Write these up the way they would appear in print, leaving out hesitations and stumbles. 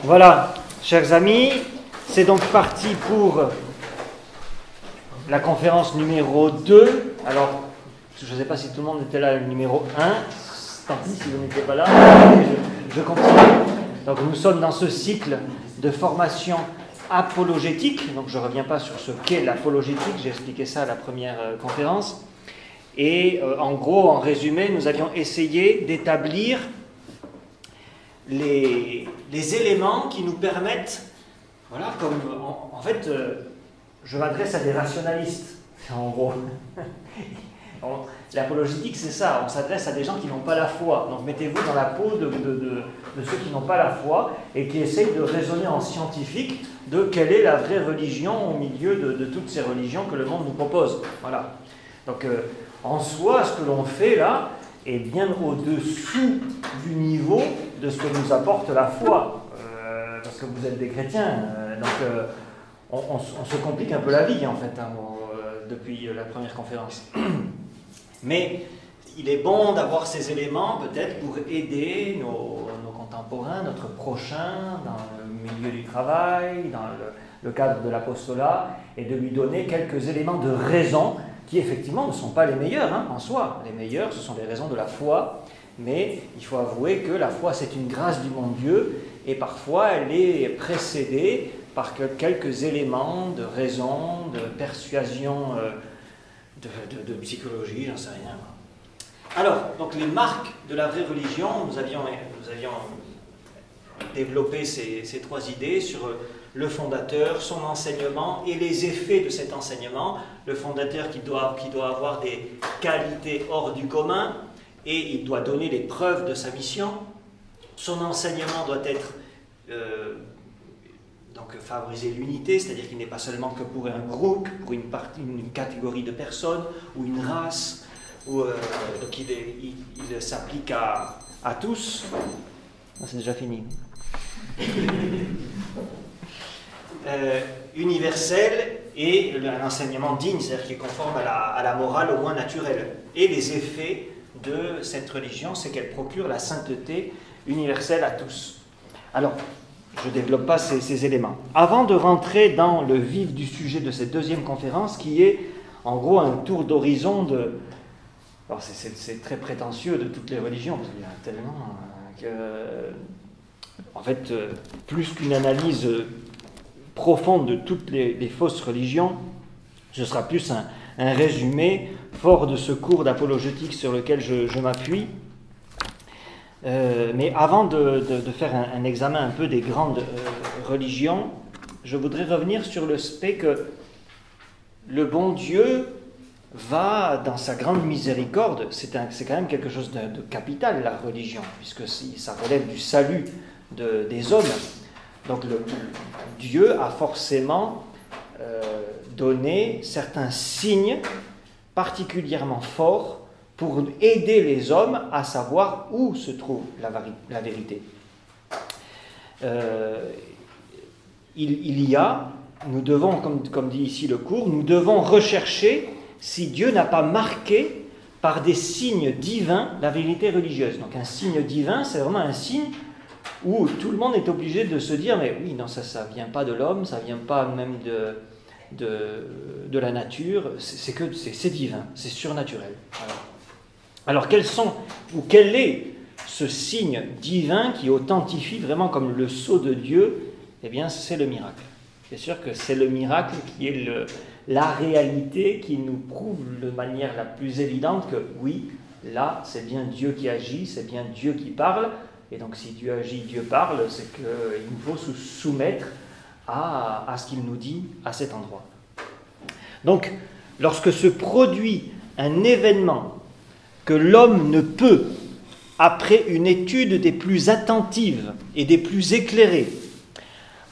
Voilà, chers amis, c'est donc parti pour la conférence numéro 2. Alors, je ne sais pas si tout le monde était là, le numéro 1. Tant pis si vous n'étiez pas là. Je continue. Donc, nous sommes dans ce cycle de formation apologétique. Donc, je ne reviens pas sur ce qu'est l'apologétique. J'ai expliqué ça à la première conférence. Et en gros, en résumé, nous avions essayé d'établir les éléments qui nous permettent, voilà, comme en fait, je m'adresse à des rationalistes, en gros. L'apologétique, c'est ça, on s'adresse à des gens qui n'ont pas la foi. Donc mettez-vous dans la peau de ceux qui n'ont pas la foi et qui essayent de raisonner en scientifique de quelle est la vraie religion au milieu de toutes ces religions que le monde nous propose. Voilà. Donc en soi, ce que l'on fait là est bien au-dessous du niveau de ce que nous apporte la foi, parce que vous êtes des chrétiens, donc on se complique un peu la vie en fait, depuis la première conférence. Mais il est bon d'avoir ces éléments peut-être pour aider nos contemporains, notre prochain, dans le milieu du travail, dans le cadre de l'apostolat, et de lui donner quelques éléments de raison qui effectivement ne sont pas les meilleurs en soi. Les meilleurs, ce sont les raisons de la foi, mais il faut avouer que la foi, c'est une grâce du bon Dieu, et parfois elle est précédée par quelques éléments de raison, de persuasion, de psychologie, j'en sais rien. Alors, donc les marques de la vraie religion, nous avions développé ces trois idées sur le fondateur, son enseignement et les effets de cet enseignement. Le fondateur qui doit avoir des qualités hors du commun et il doit donner les preuves de sa mission. Son enseignement doit être donc favoriser l'unité, c'est-à-dire qu'il n'est pas seulement que pour un groupe, pour une catégorie de personnes ou une race, donc il s'applique à tous. C'est déjà fini. Universel et un enseignement digne, c'est-à-dire qui est conforme à la morale au moins naturelle. Et les effets de cette religion, c'est qu'elle procure la sainteté universelle à tous. Alors, je ne développe pas ces éléments. Avant de rentrer dans le vif du sujet de cette deuxième conférence, qui est en gros un tour d'horizon de... Alors c'est très prétentieux de toutes les religions, parce qu'il y en a tellement en fait, plus qu'une analyse profonde de toutes les fausses religions, ce sera plus un résumé fort de ce cours d'apologétique sur lequel je m'appuie. Mais avant de faire un examen un peu des grandes religions, je voudrais revenir sur le fait que le bon Dieu va, dans sa grande miséricorde, c'est quand même quelque chose de capital, la religion, puisque ça relève du salut des hommes. Donc Dieu a forcément donné certains signes particulièrement forts pour aider les hommes à savoir où se trouve la vérité. Nous devons, comme dit ici le cours, nous devons rechercher si Dieu n'a pas marqué par des signes divins la vérité religieuse. Donc un signe divin, c'est vraiment un signe où tout le monde est obligé de se dire, mais oui, non, ça ne vient pas de l'homme, ça ne vient pas même de la nature, c'est divin, c'est surnaturel. Alors quel est ce signe divin qui authentifie vraiment comme le sceau de Dieu? Eh bien, c'est le miracle. C'est sûr que c'est le miracle qui est la réalité qui nous prouve de manière la plus évidente que oui, là, c'est bien Dieu qui agit, c'est bien Dieu qui parle. Et donc, si Dieu agit, Dieu parle, c'est qu'il nous faut se soumettre à ce qu'il nous dit à cet endroit. Donc, lorsque se produit un événement que l'homme ne peut, après une étude des plus attentives et des plus éclairées,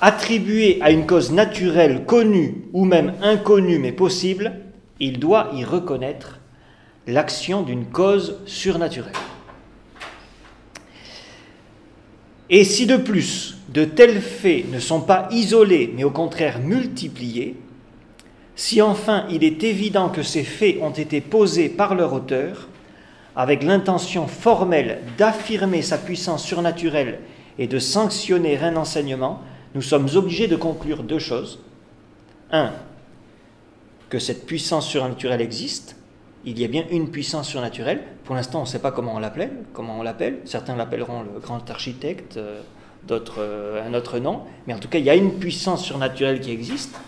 attribuer à une cause naturelle connue ou même inconnue mais possible, il doit y reconnaître l'action d'une cause surnaturelle. Et si de plus, de tels faits ne sont pas isolés mais au contraire multipliés, si enfin il est évident que ces faits ont été posés par leur auteur, avec l'intention formelle d'affirmer sa puissance surnaturelle et de sanctionner un enseignement, nous sommes obligés de conclure deux choses. Un, que cette puissance surnaturelle existe. Il y a bien une puissance surnaturelle. Pour l'instant, on ne sait pas comment on l'appelle. Certains l'appelleront le grand architecte, d'autres un autre nom. Mais en tout cas, il y a une puissance surnaturelle qui existe.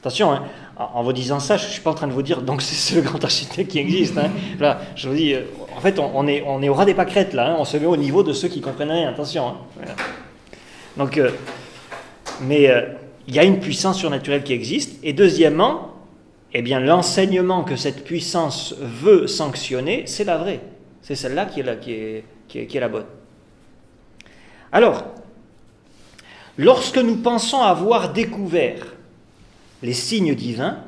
Attention, hein, en vous disant ça, je ne suis pas en train de vous dire donc c'est le grand architecte qui existe. Hein. Là, je vous dis, en fait, on est au ras des pâquerettes là. Hein, on se met au niveau de ceux qui comprennent rien. Attention. Hein, voilà. Donc, il y a une puissance surnaturelle qui existe. Et deuxièmement, eh bien, l'enseignement que cette puissance veut sanctionner, c'est la vraie. C'est celle-là qui est la bonne. Alors, lorsque nous pensons avoir découvert les signes divins,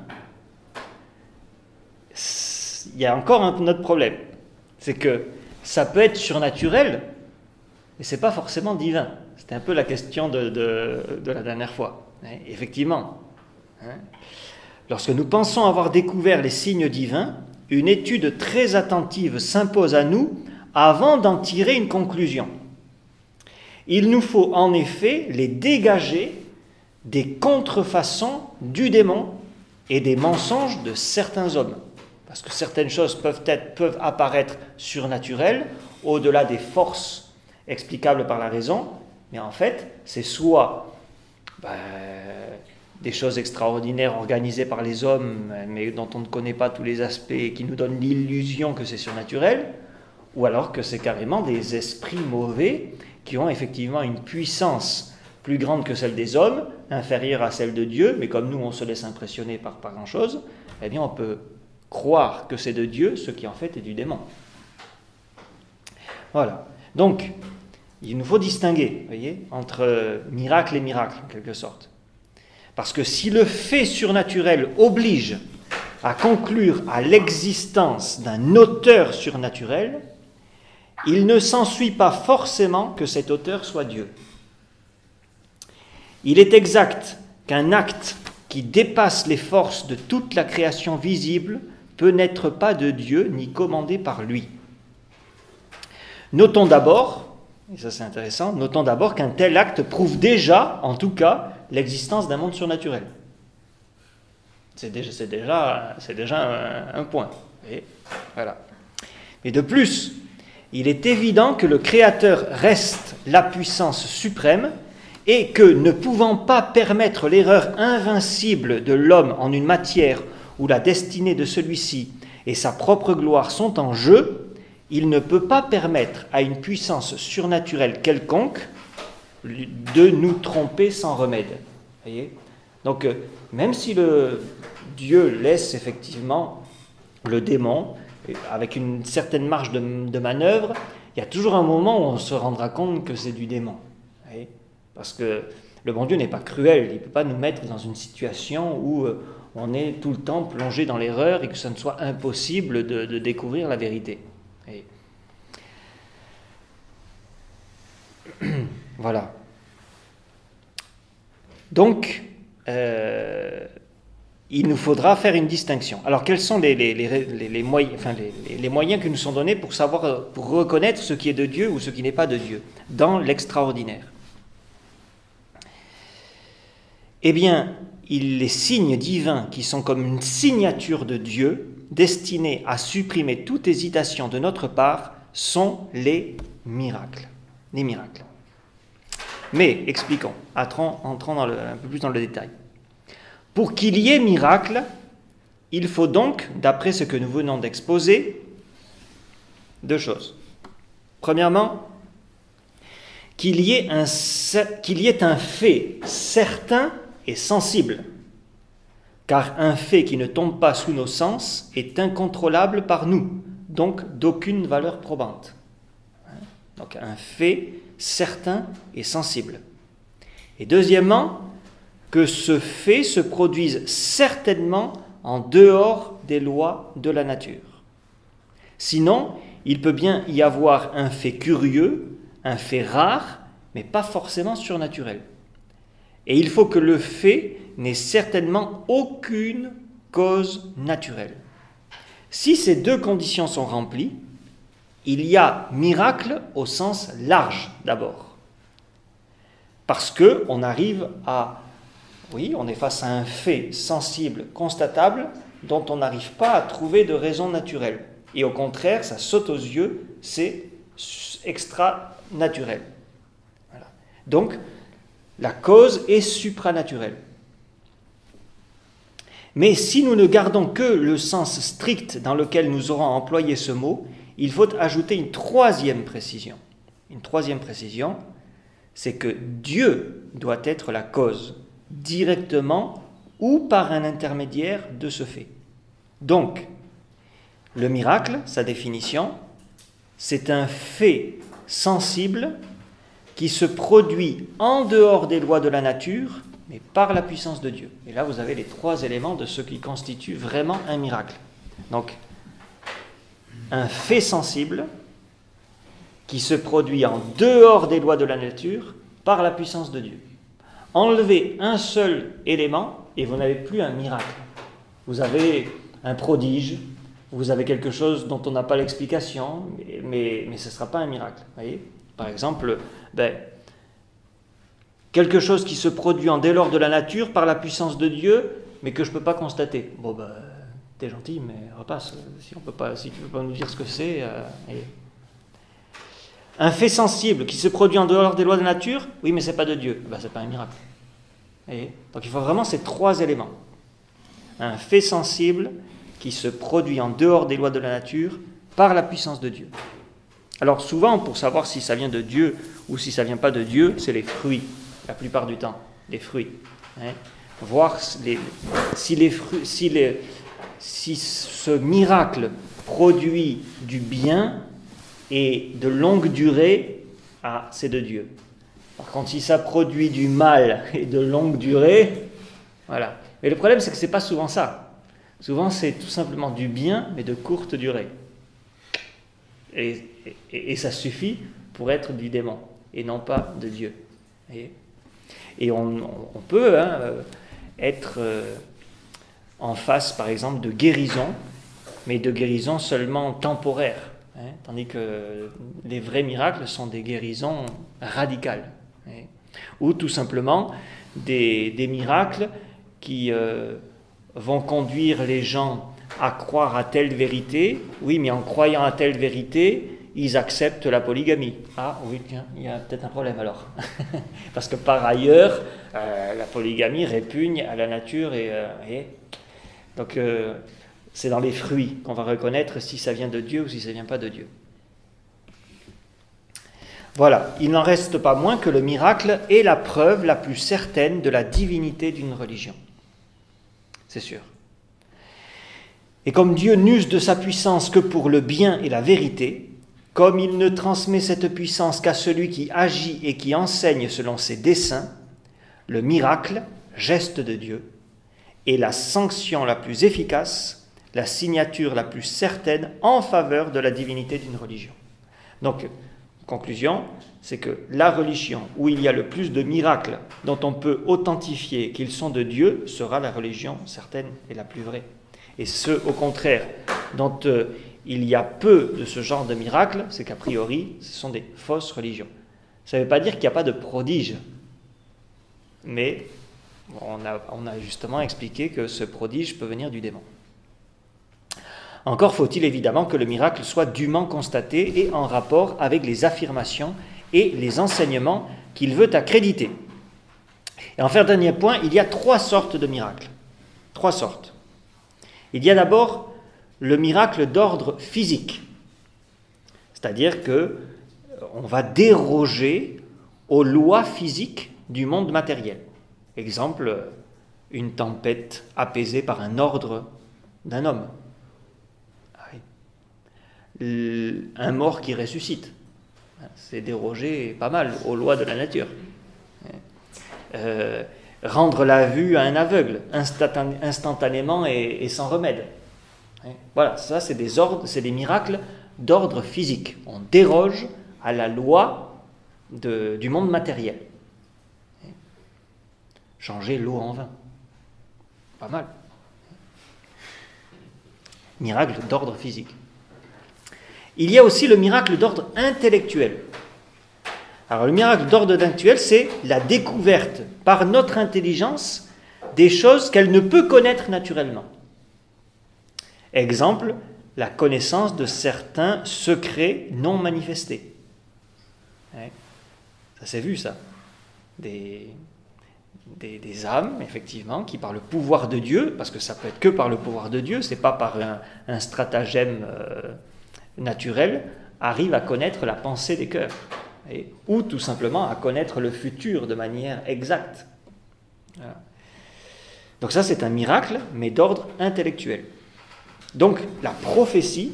il y a encore un autre problème. C'est que ça peut être surnaturel, mais ce n'est pas forcément divin. C'était un peu la question de la dernière fois. Hein, effectivement. Hein. Lorsque nous pensons avoir découvert les signes divins, une étude très attentive s'impose à nous avant d'en tirer une conclusion. Il nous faut en effet les dégager des contrefaçons du démon et des mensonges de certains hommes. Parce que certaines choses peuvent apparaître surnaturelles, au-delà des forces explicables par la raison, mais en fait, c'est soit des choses extraordinaires organisées par les hommes, mais dont on ne connaît pas tous les aspects, et qui nous donnent l'illusion que c'est surnaturel, ou alors que c'est carrément des esprits mauvais qui ont effectivement une puissance plus grande que celle des hommes, inférieure à celle de Dieu, mais comme nous on se laisse impressionner par pas grand-chose, eh bien on peut croire que c'est de Dieu, ce qui en fait est du démon. Voilà. Donc, il nous faut distinguer, voyez, entre miracle et miracle, en quelque sorte. Parce que si le fait surnaturel oblige à conclure à l'existence d'un auteur surnaturel, il ne s'ensuit pas forcément que cet auteur soit Dieu. Il est exact qu'un acte qui dépasse les forces de toute la création visible peut n'être pas de Dieu ni commandé par lui. Notons d'abord, et ça c'est intéressant, notons d'abord qu'un tel acte prouve déjà, en tout cas, l'existence d'un monde surnaturel. C'est déjà un point. Et voilà. Mais de plus, il est évident que le Créateur reste la puissance suprême et que, ne pouvant pas permettre l'erreur invincible de l'homme en une matière où la destinée de celui-ci et sa propre gloire sont en jeu, il ne peut pas permettre à une puissance surnaturelle quelconque de nous tromper sans remède. Voyez ? Donc, même si Dieu laisse effectivement le démon, avec une certaine marge de manœuvre, il y a toujours un moment où on se rendra compte que c'est du démon. Voyez ? Parce que le bon Dieu n'est pas cruel, il ne peut pas nous mettre dans une situation où on est tout le temps plongé dans l'erreur et que ça ne soit impossible de découvrir la vérité. Voyez ? Voilà. Donc, il nous faudra faire une distinction. Alors, quels sont les moyens qui nous sont donnés pour reconnaître ce qui est de Dieu ou ce qui n'est pas de Dieu dans l'extraordinaire? Eh bien, les signes divins qui sont comme une signature de Dieu, destinés à supprimer toute hésitation de notre part, sont les miracles. Les miracles. Mais, expliquons, entrons un peu plus dans le détail. Pour qu'il y ait miracle, il faut donc, d'après ce que nous venons d'exposer, deux choses. Premièrement, qu'il y ait un fait certain et sensible, car un fait qui ne tombe pas sous nos sens est incontrôlable par nous, donc d'aucune valeur probante. Donc un fait certain et sensible. Et deuxièmement, que ce fait se produise certainement en dehors des lois de la nature. Sinon, il peut bien y avoir un fait curieux, un fait rare, mais pas forcément surnaturel. Et il faut que le fait n'ait certainement aucune cause naturelle. Si ces deux conditions sont remplies, il y a miracle au sens large d'abord. Parce qu'on arrive à... Oui, on est face à un fait sensible, constatable, dont on n'arrive pas à trouver de raison naturelle. Et au contraire, ça saute aux yeux, c'est extra-naturel. Voilà. Donc, la cause est supranaturelle. Mais si nous ne gardons que le sens strict dans lequel nous aurons employé ce mot, il faut ajouter une troisième précision. Une troisième précision, c'est que Dieu doit être la cause, directement ou par un intermédiaire de ce fait. Donc, le miracle, sa définition, c'est un fait sensible qui se produit en dehors des lois de la nature, mais par la puissance de Dieu. Et là, vous avez les trois éléments de ce qui constitue vraiment un miracle. Donc, un fait sensible qui se produit en dehors des lois de la nature par la puissance de Dieu. Enlevez un seul élément et vous n'avez plus un miracle. Vous avez un prodige, vous avez quelque chose dont on n'a pas l'explication, mais ce ne sera pas un miracle. Voyez ? Par exemple, quelque chose qui se produit en dehors de la nature par la puissance de Dieu, mais que je ne peux pas constater. Bon, t'es gentil, mais repasse. Si tu ne peux pas nous dire ce que c'est. Un fait sensible qui se produit en dehors des lois de la nature, oui, mais ce n'est pas de Dieu. Ce n'est pas un miracle. Voyez ? Donc il faut vraiment ces trois éléments. Un fait sensible qui se produit en dehors des lois de la nature par la puissance de Dieu. Alors souvent, pour savoir si ça vient de Dieu ou si ça ne vient pas de Dieu, c'est les fruits, la plupart du temps, les fruits. Voir si ce miracle produit du bien et de longue durée, c'est de Dieu. Par contre, si ça produit du mal et de longue durée, voilà. Mais le problème, c'est que ce n'est pas souvent ça. Souvent, c'est tout simplement du bien, mais de courte durée. Et ça suffit pour être du démon, et non pas de Dieu. Et on peut être en face, par exemple, de guérison, mais de guérison seulement temporaire. Tandis que les vrais miracles sont des guérisons radicales. Ou tout simplement des miracles qui vont conduire les gens à croire à telle vérité. Oui, mais en croyant à telle vérité, ils acceptent la polygamie. Ah oui, tiens, il y a peut-être un problème alors. Parce que par ailleurs, la polygamie répugne à la nature. Donc, c'est dans les fruits qu'on va reconnaître si ça vient de Dieu ou si ça ne vient pas de Dieu. Voilà, il n'en reste pas moins que le miracle est la preuve la plus certaine de la divinité d'une religion. C'est sûr. Et comme Dieu n'use de sa puissance que pour le bien et la vérité, comme il ne transmet cette puissance qu'à celui qui agit et qui enseigne selon ses desseins, le miracle, geste de Dieu, est la sanction la plus efficace, la signature la plus certaine en faveur de la divinité d'une religion. Donc, conclusion, c'est que la religion où il y a le plus de miracles dont on peut authentifier qu'ils sont de Dieu sera la religion certaine et la plus vraie. Et ceux, au contraire, dont il y a peu de ce genre de miracles, c'est qu'a priori, ce sont des fausses religions. Ça ne veut pas dire qu'il n'y a pas de prodige, mais on a justement expliqué que ce prodige peut venir du démon. Encore faut-il évidemment que le miracle soit dûment constaté et en rapport avec les affirmations et les enseignements qu'il veut accréditer. Et enfin, dernier point, il y a 3 sortes de miracles. 3 sortes. Il y a d'abord le miracle d'ordre physique, c'est-à-dire que on va déroger aux lois physiques du monde matériel. Exemple, une tempête apaisée par un ordre d'un homme. Un mort qui ressuscite. C'est déroger pas mal aux lois de la nature. Rendre la vue à un aveugle, instantanément et sans remède. Voilà, ça c'est des miracles d'ordre physique. On déroge à la loi du monde matériel. Changer l'eau en vin. Pas mal. Miracle d'ordre physique. Il y a aussi le miracle d'ordre intellectuel. Alors le miracle d'ordre intellectuel, c'est la découverte par notre intelligence des choses qu'elle ne peut connaître naturellement. Exemple, la connaissance de certains secrets non manifestés. Ça s'est vu, ça. Des âmes, effectivement, qui par le pouvoir de Dieu, parce que ça peut être que par le pouvoir de Dieu, c'est pas par un stratagème naturel, arrivent à connaître la pensée des cœurs. Ou tout simplement à connaître le futur de manière exacte. Voilà. Donc ça, c'est un miracle, mais d'ordre intellectuel. Donc la prophétie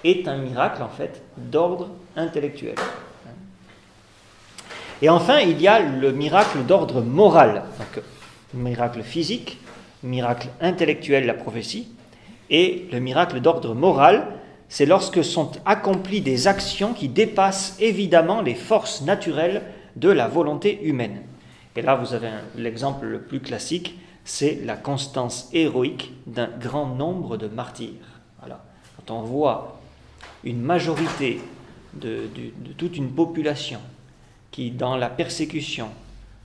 est un miracle, en fait, d'ordre intellectuel. Et enfin, il y a le miracle d'ordre moral. Donc, miracle physique, miracle intellectuel, la prophétie, et le miracle d'ordre moral, c'est lorsque sont accomplies des actions qui dépassent évidemment les forces naturelles de la volonté humaine. Et là, vous avez l'exemple le plus classique, c'est la constance héroïque d'un grand nombre de martyrs. Voilà. Quand on voit une majorité de toute une population qui, dans la persécution,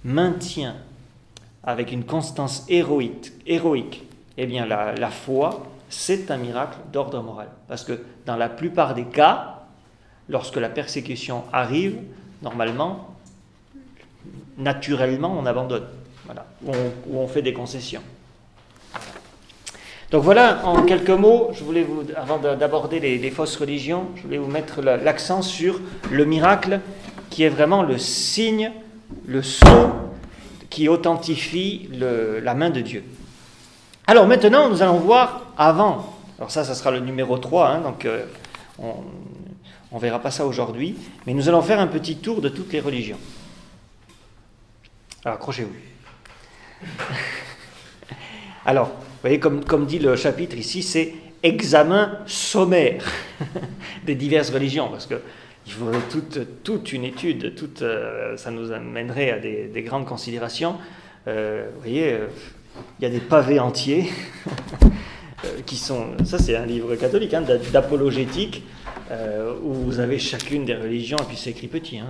maintient avec une constance héroïque eh bien la foi, c'est un miracle d'ordre moral. Parce que dans la plupart des cas, lorsque la persécution arrive, normalement, naturellement, on abandonne. Voilà, où on fait des concessions. Donc voilà, en quelques mots, je voulais avant d'aborder les fausses religions, je voulais vous mettre l'accent sur le miracle qui est vraiment le signe, le sceau qui authentifie la main de Dieu. Alors maintenant, nous allons voir avant. Alors ça sera le numéro 3, hein, donc on ne verra pas ça aujourd'hui, mais nous allons faire un petit tour de toutes les religions. Alors accrochez-vous. Alors, vous voyez, comme dit le chapitre ici, c'est examen sommaire des diverses religions, parce qu'il faudrait toute une étude, ça nous amènerait à des grandes considérations. Vous voyez, il y a des pavés entiers qui sont... Ça, c'est un livre catholique, hein, d'apologétique, où vous avez chacune des religions, et puis c'est écrit petit, hein,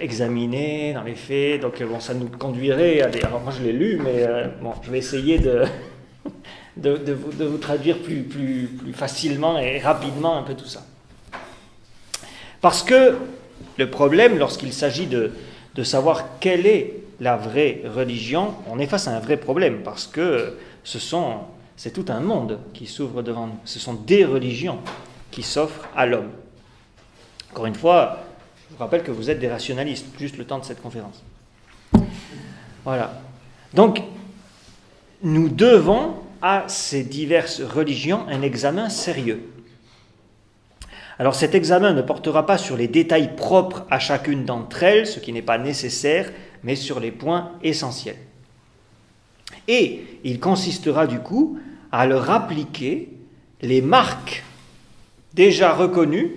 examiné dans les faits. Donc bon, ça nous conduirait à des... Alors moi je l'ai lu, mais bon, je vais essayer de vous traduire plus facilement et rapidement un peu tout ça. Parce que le problème, lorsqu'il s'agit de savoir quelle est la vraie religion, on est face à un vrai problème, parce que c'est tout un monde qui s'ouvre devant nous. Ce sont des religions qui s'offrent à l'homme. Encore une fois, je vous rappelle que vous êtes des rationalistes, juste le temps de cette conférence. Voilà. Donc, nous devons à ces diverses religions un examen sérieux. Alors cet examen ne portera pas sur les détails propres à chacune d'entre elles, ce qui n'est pas nécessaire, mais sur les points essentiels. Et il consistera du coup à leur appliquer les marques déjà reconnues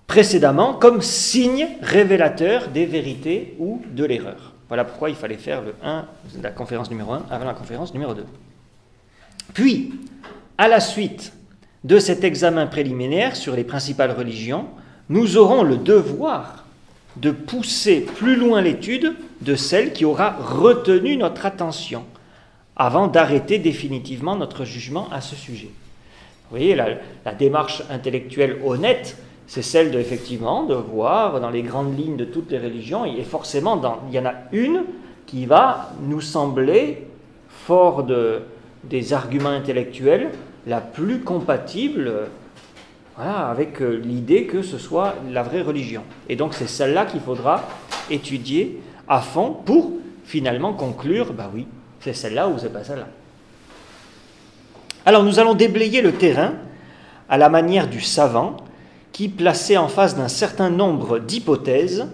précédemment comme signes révélateurs des vérités ou de l'erreur. Voilà pourquoi il fallait faire la conférence numéro 1 avant la conférence numéro 2. Puis, à la suite de cet examen préliminaire sur les principales religions, nous aurons le devoir de pousser plus loin l'étude de celle qui aura retenu notre attention avant d'arrêter définitivement notre jugement à ce sujet. Vous voyez, la démarche intellectuelle honnête, c'est celle effectivement de voir dans les grandes lignes de toutes les religions, et forcément il y en a une qui va nous sembler, fort des arguments intellectuels, la plus compatible avec l'idée que ce soit la vraie religion. Et donc c'est celle-là qu'il faudra étudier à fond pour finalement conclure, oui, c'est celle-là ou c'est pas celle-là. Alors nous allons déblayer le terrain à la manière du savant qui, placé en face d'un certain nombre d'hypothèses,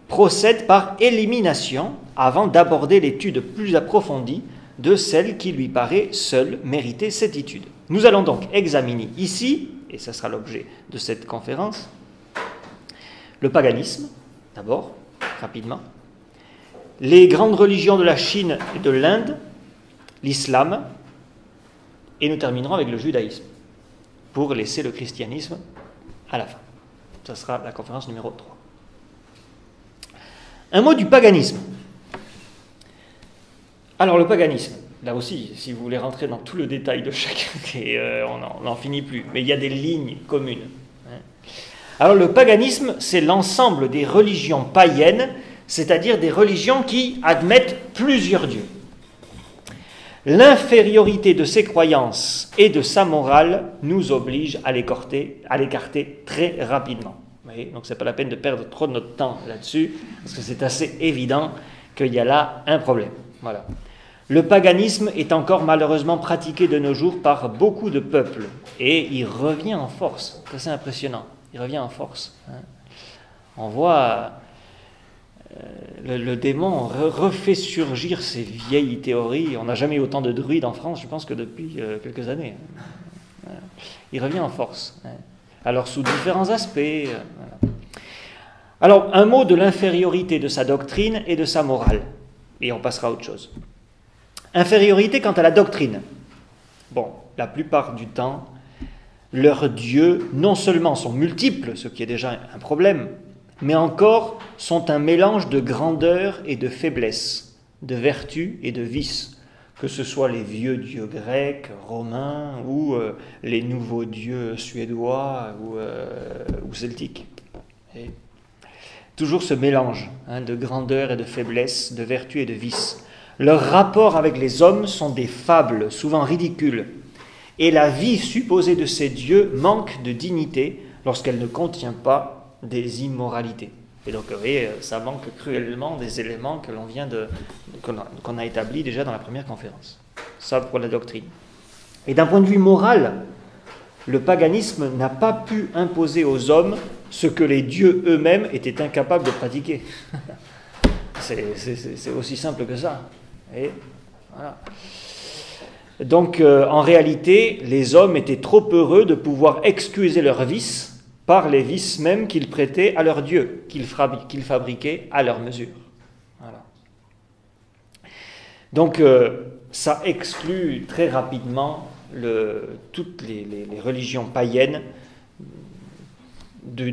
procède par élimination avant d'aborder l'étude plus approfondie de celle qui lui paraît seule mériter cette étude. Nous allons donc examiner ici, et ce sera l'objet de cette conférence, le paganisme, d'abord, rapidement, les grandes religions de la Chine et de l'Inde, l'islam, et nous terminerons avec le judaïsme, pour laisser le christianisme à la fin. Ça sera la conférence numéro 3. Un mot du paganisme. Alors le paganisme, là aussi, si vous voulez rentrer dans tout le détail de chacun, on n'en finit plus, mais il y a des lignes communes. Alors le paganisme, c'est l'ensemble des religions païennes, c'est-à-dire des religions qui admettent plusieurs dieux. L'infériorité de ses croyances et de sa morale nous oblige à l'écarter très rapidement. Vous voyez, donc ce n'est pas la peine de perdre trop de notre temps là-dessus, parce que c'est assez évident qu'il y a là un problème. Voilà. Le paganisme est encore malheureusement pratiqué de nos jours par beaucoup de peuples, et il revient en force. C'est assez impressionnant, il revient en force. On voit le démon refait surgir ces vieilles théories. On n'a jamais eu autant de druides en France, je pense, que depuis quelques années. Il revient en force. Alors, sous différents aspects. Voilà. Alors, un mot de l'infériorité de sa doctrine et de sa morale. Et on passera à autre chose. Infériorité quant à la doctrine. Bon, la plupart du temps, leurs dieux, non seulement sont multiples, ce qui est déjà un problème, mais encore sont un mélange de grandeur et de faiblesse, de vertu et de vice, que ce soit les vieux dieux grecs, romains, ou les nouveaux dieux suédois ou celtiques. Et toujours ce mélange de grandeur et de faiblesse, de vertu et de vice. Leurs rapports avec les hommes sont des fables, souvent ridicules, et la vie supposée de ces dieux manque de dignité lorsqu'elle ne contient pas des immoralités. Et donc, vous voyez, ça manque cruellement des éléments que qu'on a établis déjà dans la première conférence. Ça pour la doctrine. Et d'un point de vue moral, le paganisme n'a pas pu imposer aux hommes ce que les dieux eux-mêmes étaient incapables de pratiquer. C'est aussi simple que ça. Et voilà. Donc, en réalité, les hommes étaient trop heureux de pouvoir excuser leurs vices par les vices mêmes qu'ils prêtaient à leurs dieux, qu'ils fabriquaient à leur mesure. Voilà. Donc, ça exclut très rapidement toutes les religions païennes du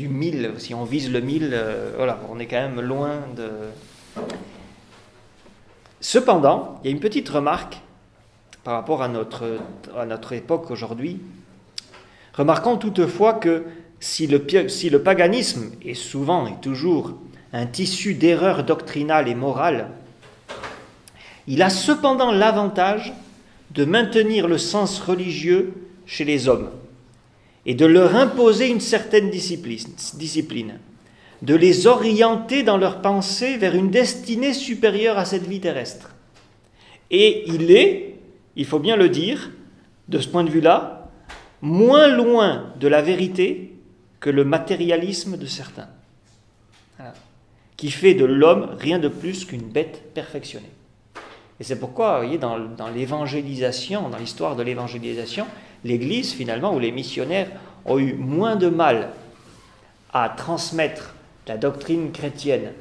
1000. Si on vise le 1000, voilà, on est quand même loin de... Cependant, il y a une petite remarque par rapport à notre époque aujourd'hui. Remarquons toutefois que si le paganisme est souvent et toujours un tissu d'erreurs doctrinales et morales, il a cependant l'avantage de maintenir le sens religieux chez les hommes et de leur imposer une certaine discipline, de les orienter dans leur pensée vers une destinée supérieure à cette vie terrestre. Et il faut bien le dire, de ce point de vue-là, moins loin de la vérité que le matérialisme de certains, voilà, qui fait de l'homme rien de plus qu'une bête perfectionnée. Et c'est pourquoi, vous voyez, dans l'évangélisation, dans l'histoire de l'évangélisation, l'Église, finalement, ou les missionnaires ont eu moins de mal à transmettre la doctrine chrétienne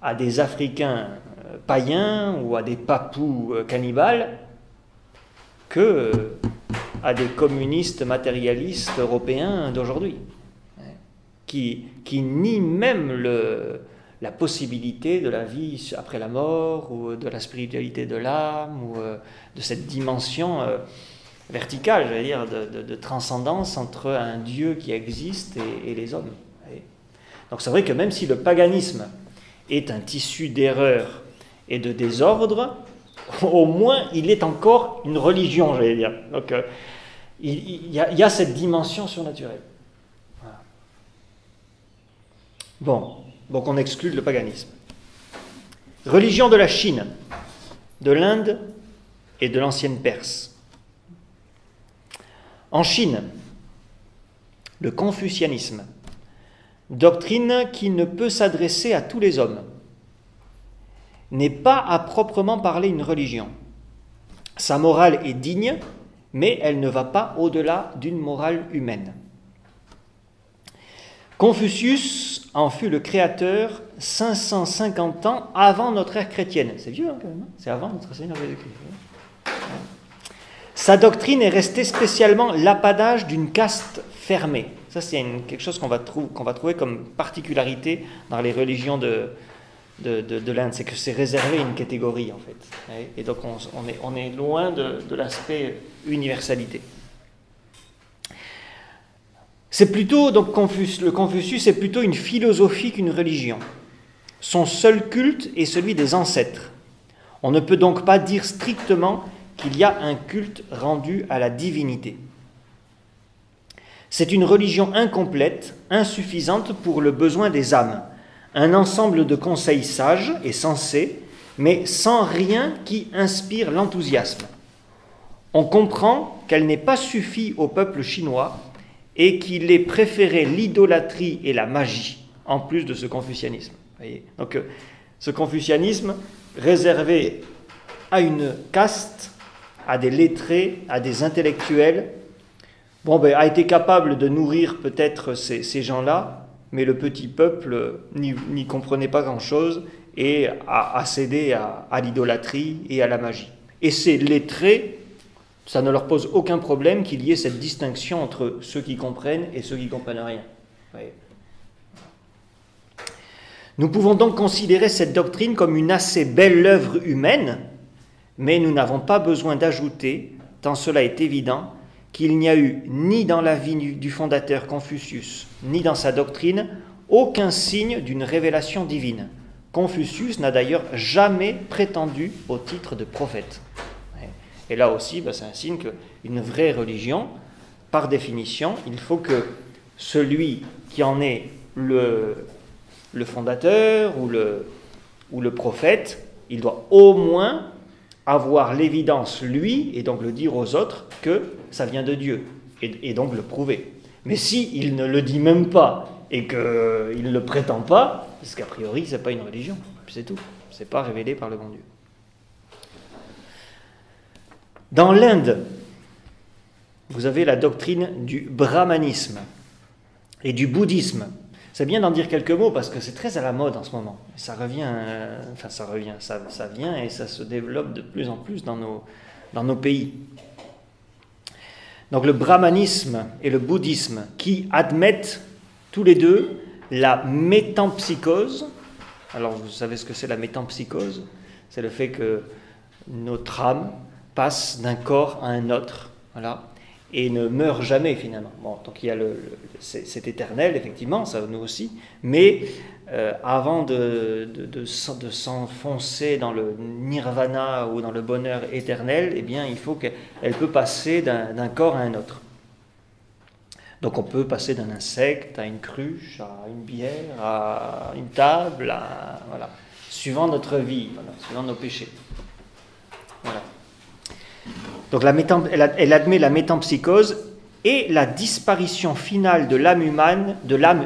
à des Africains païens ou à des Papous cannibales que à des communistes matérialistes européens d'aujourd'hui, qui nient même la possibilité de la vie après la mort, ou de la spiritualité de l'âme, ou de cette dimension verticale, j'allais dire, de transcendance entre un Dieu qui existe et les hommes. Donc c'est vrai que même si le paganisme est un tissu d'erreur et de désordre, au moins il est encore une religion, j'allais dire. Donc il y a cette dimension surnaturelle. Voilà. Bon, donc on exclut le paganisme. Religion de la Chine, de l'Inde et de l'ancienne Perse. En Chine, le confucianisme, doctrine qui ne peut s'adresser à tous les hommes, n'est pas à proprement parler une religion. Sa morale est digne, mais elle ne va pas au-delà d'une morale humaine. Confucius en fut le créateur 550 ans avant notre ère chrétienne. C'est vieux, hein, quand même. C'est avant notre Seigneur Jésus-Christ. Sa doctrine est restée spécialement l'apanage d'une caste fermée. Ça, c'est quelque chose qu'on va trouver comme particularité dans les religions de l'Inde, c'est que c'est réservé à une catégorie, en fait. Et donc, on est loin de l'aspect universalité. C'est plutôt, donc, le Confucius est plutôt une philosophie qu'une religion. Son seul culte est celui des ancêtres. On ne peut donc pas dire strictement qu'il y a un culte rendu à la divinité. C'est une religion incomplète, insuffisante pour le besoin des âmes, un ensemble de conseils sages et sensés, mais sans rien qui inspire l'enthousiasme. On comprend qu'elle n'est pas suffit au peuple chinois et qu'il est préféré l'idolâtrie et la magie, en plus de ce confucianisme. Voyez, donc, ce confucianisme réservé à une caste, à des lettrés, à des intellectuels, a été capable de nourrir peut-être ces gens-là, mais le petit peuple n'y comprenait pas grand-chose et a cédé à l'idolâtrie et à la magie. Et ces lettrés, ça ne leur pose aucun problème qu'il y ait cette distinction entre ceux qui comprennent et ceux qui ne comprennent rien. Voyez. Nous pouvons donc considérer cette doctrine comme une assez belle œuvre humaine, mais nous n'avons pas besoin d'ajouter, tant cela est évident, qu'il n'y a eu ni dans la vie du fondateur Confucius, ni dans sa doctrine, aucun signe d'une révélation divine. Confucius n'a d'ailleurs jamais prétendu au titre de prophète. Et là aussi, c'est un signe qu'une vraie religion, par définition, il faut que celui qui en est le fondateur ou le prophète, il doit au moins avoir l'évidence, lui, et donc le dire aux autres, que ça vient de Dieu, et donc le prouver. Mais s'il ne le dit même pas, et qu'il ne le prétend pas, parce qu'a priori, ce n'est pas une religion, c'est tout. Ce n'est pas révélé par le bon Dieu. Dans l'Inde, vous avez la doctrine du brahmanisme et du bouddhisme. C'est bien d'en dire quelques mots parce que c'est très à la mode en ce moment. Ça vient et ça se développe de plus en plus dans nos pays. Donc le brahmanisme et le bouddhisme qui admettent tous les deux la métempsychose. Alors vous savez ce que c'est la métempsychose ? C'est le fait que notre âme passe d'un corps à un autre, voilà, et ne meurt jamais finalement. Bon, donc il y a c'est éternel, effectivement, ça nous aussi, mais avant de s'enfoncer dans le nirvana ou dans le bonheur éternel, eh bien, il faut qu'elle peut passer d'un corps à un autre. Donc on peut passer d'un insecte à une cruche, à une bière, à une table, voilà, suivant notre vie, voilà, suivant nos péchés. Voilà. Donc elle admet la métempsychose et la disparition finale de l'âme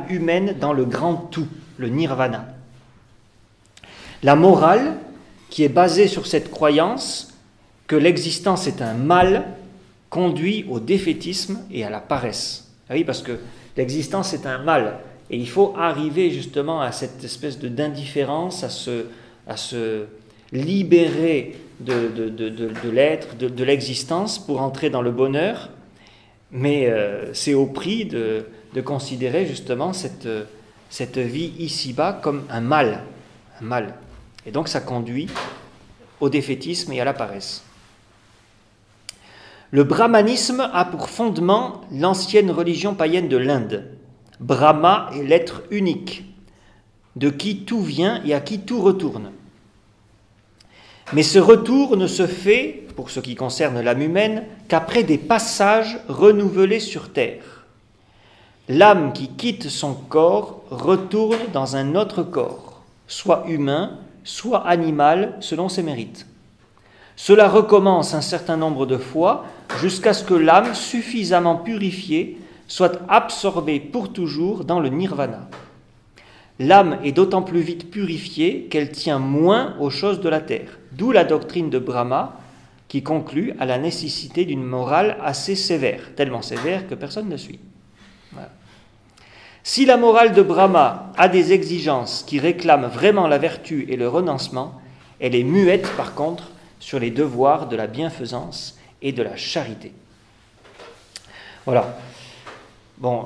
humaine dans le grand tout, le nirvana. La morale, qui est basée sur cette croyance que l'existence est un mal, conduit au défaitisme et à la paresse. Ah oui, parce que l'existence est un mal, et il faut arriver justement à cette espèce d'indifférence, à se libérer de l'être, de l'existence pour entrer dans le bonheur, mais c'est au prix de considérer justement cette vie ici-bas comme un mal. Et donc ça conduit au défaitisme et à la paresse. Le brahmanisme a pour fondement l'ancienne religion païenne de l'Inde. Brahma est l'être unique, de qui tout vient et à qui tout retourne. Mais ce retour ne se fait, pour ce qui concerne l'âme humaine, qu'après des passages renouvelés sur terre. L'âme qui quitte son corps retourne dans un autre corps, soit humain, soit animal, selon ses mérites. Cela recommence un certain nombre de fois jusqu'à ce que l'âme, suffisamment purifiée, soit absorbée pour toujours dans le nirvana. L'âme est d'autant plus vite purifiée qu'elle tient moins aux choses de la terre, d'où la doctrine de Brahma qui conclut à la nécessité d'une morale assez sévère, tellement sévère que personne ne suit. Voilà. Si la morale de Brahma a des exigences qui réclament vraiment la vertu et le renoncement, elle est muette par contre sur les devoirs de la bienfaisance et de la charité. Voilà. Bon,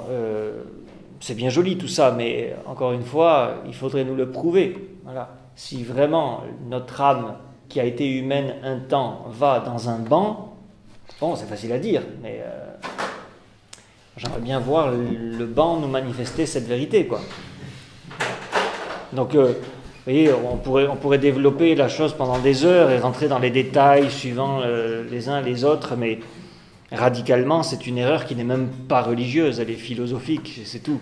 c'est bien joli tout ça, mais encore une fois, il faudrait nous le prouver. Voilà. Si vraiment notre âme, qui a été humaine un temps, va dans un banc, bon, c'est facile à dire, mais j'aimerais bien voir le banc nous manifester cette vérité, quoi. Donc, vous voyez, on pourrait développer la chose pendant des heures et rentrer dans les détails suivant les uns les autres, mais radicalement, c'est une erreur qui n'est même pas religieuse, elle est philosophique, c'est tout.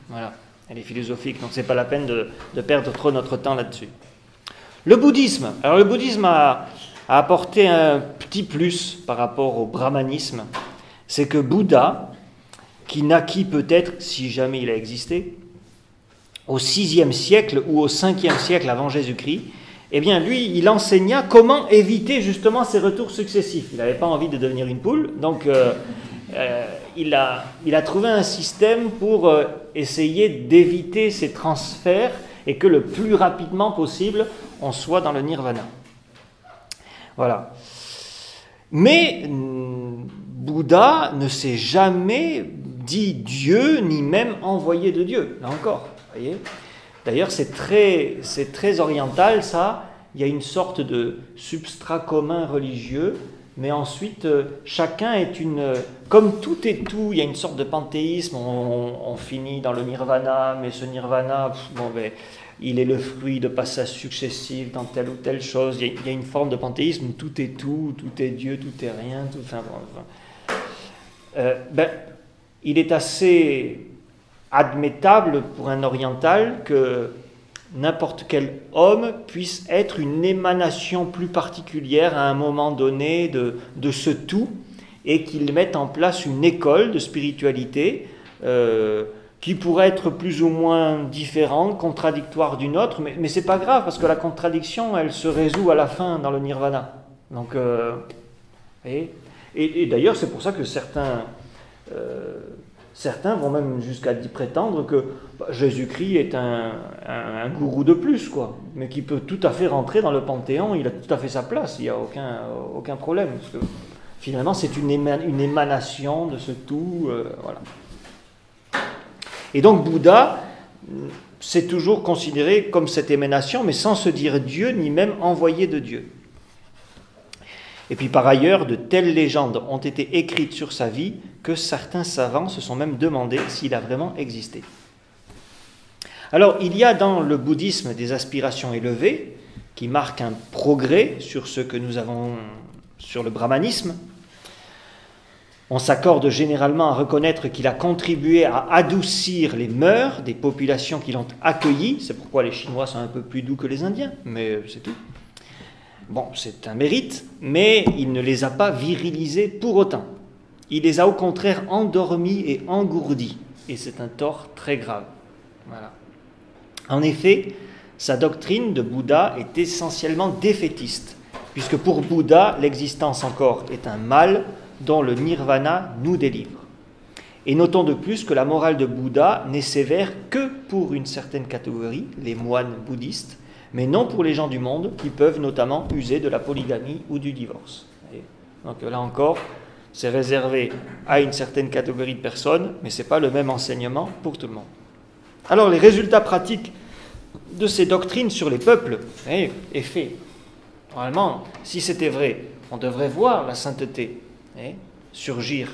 Voilà, elle est philosophique, donc c'est pas la peine de perdre trop notre temps là-dessus. Le bouddhisme. Alors le bouddhisme a apporté un petit plus par rapport au brahmanisme, c'est que Bouddha, qui naquit peut-être, si jamais il a existé, au 6e siècle ou au 5e siècle avant Jésus-Christ, eh bien lui, il enseigna comment éviter justement ces retours successifs. Il n'avait pas envie de devenir une poule, donc il a trouvé un système pour essayer d'éviter ces transferts et que le plus rapidement possible, on soit dans le nirvana. Voilà. Mais Bouddha ne s'est jamais dit Dieu, ni même envoyé de Dieu, là encore. Voyez. D'ailleurs, c'est très oriental, ça. Il y a une sorte de substrat commun religieux, mais ensuite, chacun est une... Comme tout est tout, il y a une sorte de panthéisme. On finit dans le nirvana, mais ce nirvana, il est le fruit de passages successifs dans telle ou telle chose. Il y a une forme de panthéisme où tout est tout, tout est Dieu, tout est rien. Il est assez admettable pour un oriental que n'importe quel homme puisse être une émanation plus particulière à un moment donné de ce tout, et qu'il mette en place une école de spiritualité qui pourrait être plus ou moins différente, contradictoire d'une autre, mais c'est pas grave, parce que la contradiction, elle se résout à la fin dans le nirvana. Donc, et d'ailleurs, c'est pour ça que certains vont même jusqu'à prétendre que Jésus-Christ est un gourou de plus, quoi, mais qui peut tout à fait rentrer dans le panthéon, il a tout à fait sa place, il n'y a aucun problème, parce que finalement c'est une émanation de ce tout, voilà. Et donc Bouddha s'est toujours considéré comme cette émanation, mais sans se dire Dieu, ni même envoyé de Dieu. Et puis par ailleurs, de telles légendes ont été écrites sur sa vie que certains savants se sont même demandé s'il a vraiment existé. Alors, il y a dans le bouddhisme des aspirations élevées qui marquent un progrès sur ce que nous avons sur le brahmanisme. On s'accorde généralement à reconnaître qu'il a contribué à adoucir les mœurs des populations qui l'ont accueilli. C'est pourquoi les Chinois sont un peu plus doux que les Indiens, mais c'est tout. Bon, c'est un mérite, mais il ne les a pas virilisés pour autant. Il les a au contraire endormis et engourdis, et c'est un tort très grave. Voilà. En effet, sa doctrine de Bouddha est essentiellement défaitiste, puisque pour Bouddha, l'existence encore est un mal dont le nirvana nous délivre. Et notons de plus que la morale de Bouddha n'est sévère que pour une certaine catégorie, les moines bouddhistes, mais non pour les gens du monde qui peuvent notamment user de la polygamie ou du divorce. Donc là encore, c'est réservé à une certaine catégorie de personnes, mais ce n'est pas le même enseignement pour tout le monde. Alors les résultats pratiques de ces doctrines sur les peuples est fait. Normalement, si c'était vrai, on devrait voir la sainteté surgir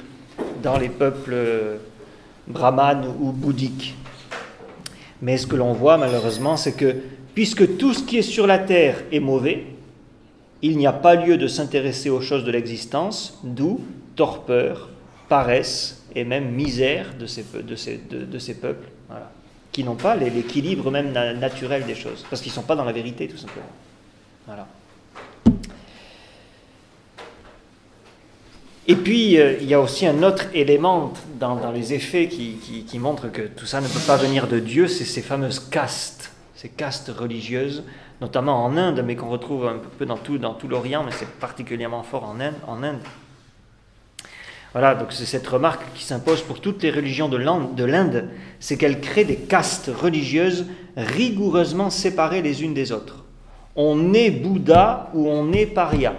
dans les peuples brahmanes ou bouddhiques. Mais ce que l'on voit malheureusement, c'est que puisque tout ce qui est sur la terre est mauvais, il n'y a pas lieu de s'intéresser aux choses de l'existence, d'où torpeur, paresse et même misère de ces peuples, voilà, qui n'ont pas l'équilibre même naturel des choses, parce qu'ils ne sont pas dans la vérité tout simplement. Voilà. Et puis, il y a aussi un autre élément dans les effets qui montre que tout ça ne peut pas venir de Dieu, c'est ces fameuses castes, ces castes religieuses, notamment en Inde, mais qu'on retrouve un peu dans tout l'Orient, mais c'est particulièrement fort en Inde. Voilà, donc c'est cette remarque qui s'impose pour toutes les religions de l'Inde, c'est qu'elles créent des castes religieuses rigoureusement séparées les unes des autres. On est Bouddha ou on est Paria,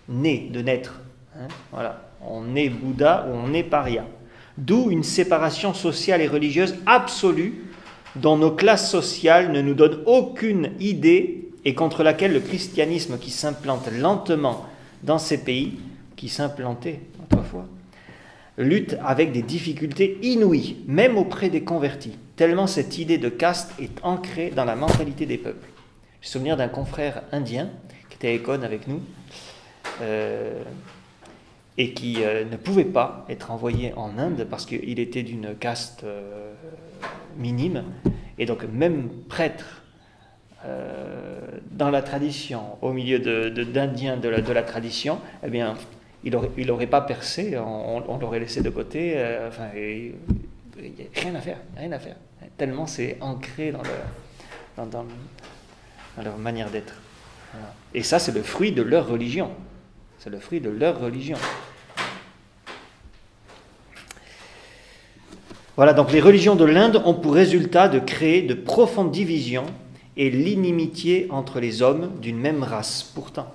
né de naître. Hein, voilà, on est Bouddha ou on est paria. D'où une séparation sociale et religieuse absolue dont nos classes sociales ne nous donnent aucune idée et contre laquelle le christianisme qui s'implante lentement dans ces pays, qui s'implantait autrefois, lutte avec des difficultés inouïes, même auprès des convertis, tellement cette idée de caste est ancrée dans la mentalité des peuples. J'ai souvenir d'un confrère indien qui était à Econ avec nous, et qui ne pouvait pas être envoyé en Inde parce qu'il était d'une caste minime, et donc même prêtre dans la tradition, au milieu d'Indiens de la tradition, eh bien, il aurait pas percé, on l'aurait laissé de côté, il n'y a rien à faire, tellement c'est ancré dans leur manière d'être. Voilà. Et ça, c'est le fruit de leur religion. C'est le fruit de leur religion. Voilà, donc les religions de l'Inde ont pour résultat de créer de profondes divisions et l'inimitié entre les hommes d'une même race pourtant.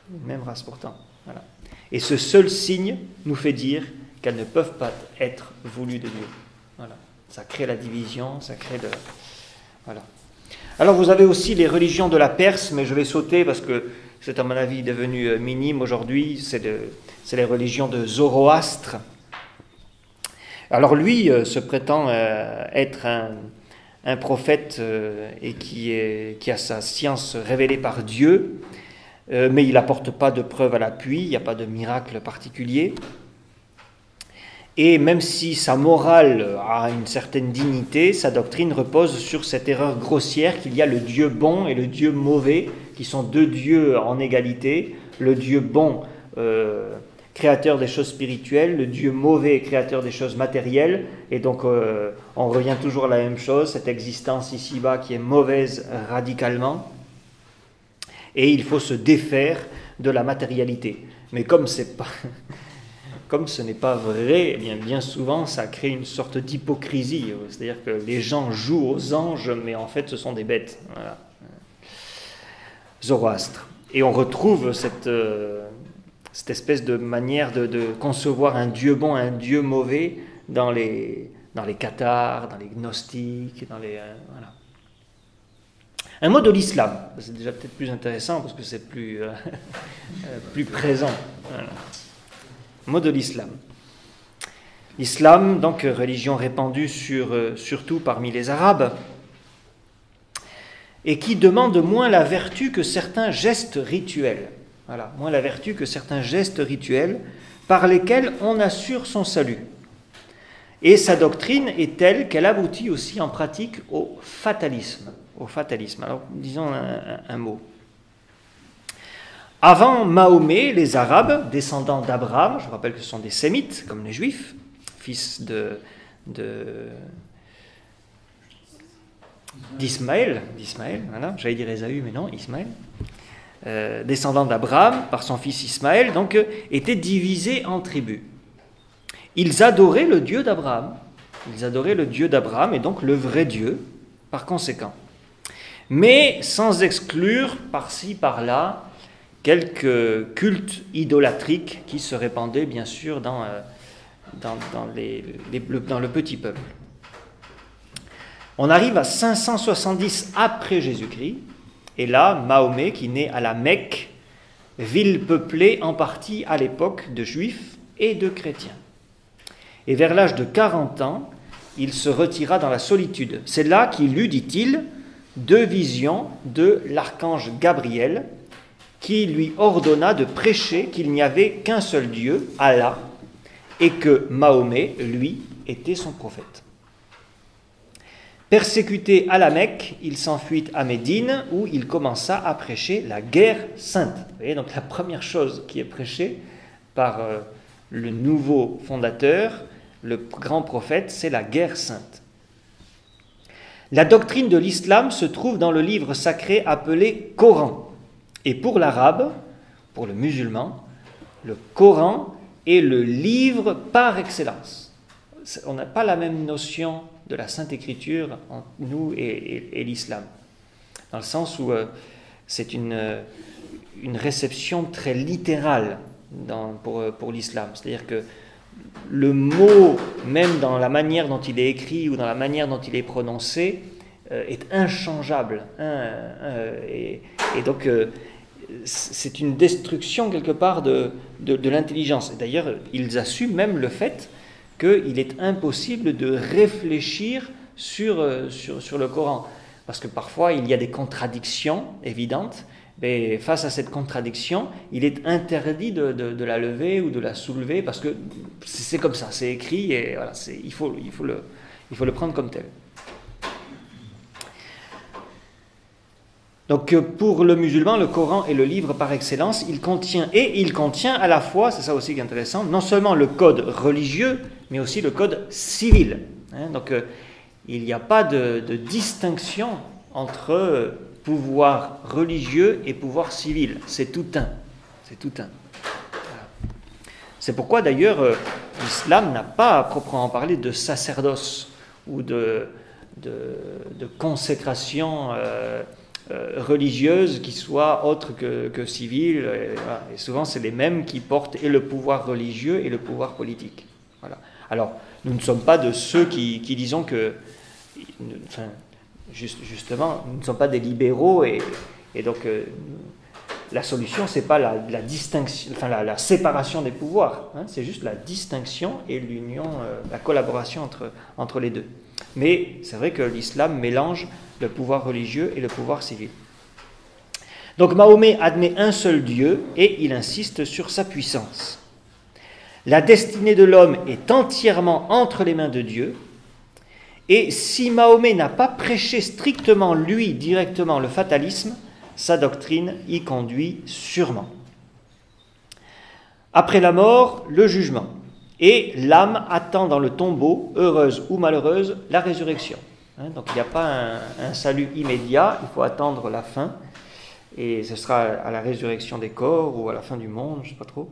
Voilà. Et ce seul signe nous fait dire qu'elles ne peuvent pas être voulues de Dieu. Voilà. Ça crée la division, ça crée le... Voilà. Alors vous avez aussi les religions de la Perse, mais je vais sauter parce que c'est à mon avis devenu minime aujourd'hui, c'est les religions de Zoroastre. Alors lui se prétend être un prophète et qui a sa science révélée par Dieu, mais il n'apporte pas de preuves à l'appui, il n'y a pas de miracle particulier. Et même si sa morale a une certaine dignité, sa doctrine repose sur cette erreur grossière qu'il y a le Dieu bon et le Dieu mauvais, qui sont deux dieux en égalité. Le Dieu bon, créateur des choses spirituelles, le Dieu mauvais, créateur des choses matérielles. Et donc on revient toujours à la même chose, cette existence ici-bas qui est mauvaise radicalement. Et il faut se défaire de la matérialité. Mais comme ce n'est pas vrai, eh bien souvent ça crée une sorte d'hypocrisie. C'est-à-dire que les gens jouent aux anges, mais en fait ce sont des bêtes. Voilà. Zoroastre. Et on retrouve cette espèce de manière de concevoir un Dieu bon, un Dieu mauvais dans les cathares, dans les gnostiques, voilà. Un mot de l'islam, c'est déjà peut-être plus intéressant parce que c'est plus présent. Voilà. Mot de l'islam. L'islam, donc religion répandue surtout parmi les Arabes, et qui demande moins la vertu que certains gestes rituels. Voilà, moins la vertu que certains gestes rituels par lesquels on assure son salut. Et sa doctrine est telle qu'elle aboutit aussi en pratique au fatalisme. Alors, disons un mot. Avant Mahomet, les Arabes, descendants d'Abraham, je rappelle que ce sont des Sémites, comme les Juifs, fils d'Ismaël, voilà, j'allais dire Ésaü, mais non, Ismaël, descendants d'Abraham, par son fils Ismaël, donc étaient divisés en tribus. Ils adoraient le Dieu d'Abraham, et donc le vrai Dieu, par conséquent. Mais sans exclure par-ci, par-là, quelques cultes idolâtriques qui se répandaient bien sûr dans le petit peuple. On arrive à 570 après Jésus-Christ, et là, Mahomet, qui naît à la Mecque, ville peuplée en partie à l'époque de Juifs et de chrétiens. Et vers l'âge de 40 ans, il se retira dans la solitude. C'est là qu'il eut, dit-il, 2 visions de l'archange Gabriel, qui lui ordonna de prêcher qu'il n'y avait qu'un seul Dieu, Allah, et que Mahomet, lui, était son prophète. Persécuté à la Mecque, il s'enfuit à Médine, où il commença à prêcher la guerre sainte. Vous voyez, donc la première chose qui est prêchée par le nouveau fondateur, le grand prophète, c'est la guerre sainte. La doctrine de l'islam se trouve dans le livre sacré appelé Coran. Et pour l'arabe, pour le musulman, le Coran est le livre par excellence. On n'a pas la même notion de la Sainte Écriture entre nous et l'islam, dans le sens où c'est une réception très littérale pour l'islam. C'est-à-dire que le mot, même dans la manière dont il est écrit ou dans la manière dont il est prononcé, est inchangeable. Et donc, c'est une destruction quelque part de l'intelligence. Et d'ailleurs, ils assument même le fait qu'il est impossible de réfléchir sur le Coran. Parce que parfois, il y a des contradictions évidentes, mais face à cette contradiction, il est interdit de la lever ou de la soulever, parce que c'est comme ça, c'est écrit, et voilà, il faut le prendre comme tel. Donc pour le musulman, le Coran est le livre par excellence, il contient à la fois, c'est ça aussi qui est intéressant, non seulement le code religieux, mais aussi le code civil. Donc il n'y a pas de distinction entre pouvoir religieux et pouvoir civil. C'est tout un. C'est tout un. Voilà. C'est pourquoi d'ailleurs l'islam n'a pas à proprement parler de sacerdoce ou de consécration religieuse qui soit autre que civile. Et, voilà. Et souvent c'est les mêmes qui portent et le pouvoir religieux et le pouvoir politique. Voilà. Alors nous ne sommes pas de ceux qui disons que... Enfin, justement, nous ne sommes pas des libéraux et donc la solution, c'est pas la distinction, enfin la séparation des pouvoirs, c'est juste la distinction et l'union, la collaboration entre les deux. Mais c'est vrai que l'islam mélange le pouvoir religieux et le pouvoir civil. Donc Mahomet admet un seul Dieu et il insiste sur sa puissance. La destinée de l'homme est entièrement entre les mains de Dieu. Et si Mahomet n'a pas prêché strictement, lui, directement le fatalisme, sa doctrine y conduit sûrement. Après la mort, le jugement. Et l'âme attend dans le tombeau, heureuse ou malheureuse, la résurrection. Donc il n'y a pas un salut immédiat, il faut attendre la fin. Et ce sera à la résurrection des corps ou à la fin du monde, je ne sais pas trop,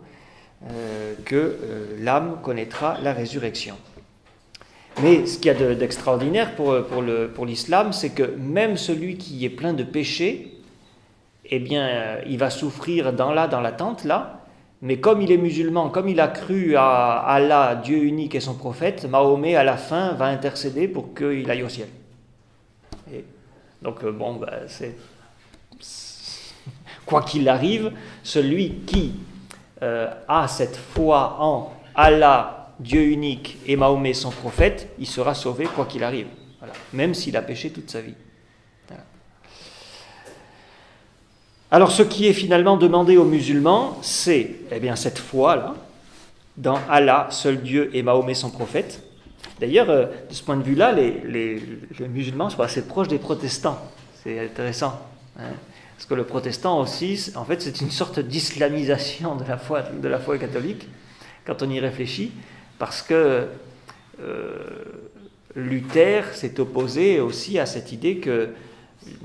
que l'âme connaîtra la résurrection. Mais ce qu'il y a d'extraordinaire pour l'islam, c'est que même celui qui est plein de péchés, eh bien, il va souffrir dans l'attente, là, mais comme il est musulman, comme il a cru à Allah, Dieu unique et son prophète, Mahomet, à la fin, va intercéder pour qu'il aille au ciel. Et donc, quoi qu'il arrive, celui qui a cette foi en Allah, Dieu unique et Mahomet son prophète, il sera sauvé quoi qu'il arrive. Voilà. Même s'il a péché toute sa vie. Voilà. Alors ce qui est finalement demandé aux musulmans, c'est cette foi-là, dans Allah, seul Dieu et Mahomet son prophète. D'ailleurs, de ce point de vue-là, les musulmans sont assez proches des protestants. C'est intéressant. Parce que le protestant aussi, en fait, c'est une sorte d'islamisation de la foi catholique, quand on y réfléchit. Parce que Luther s'est opposé aussi à cette idée que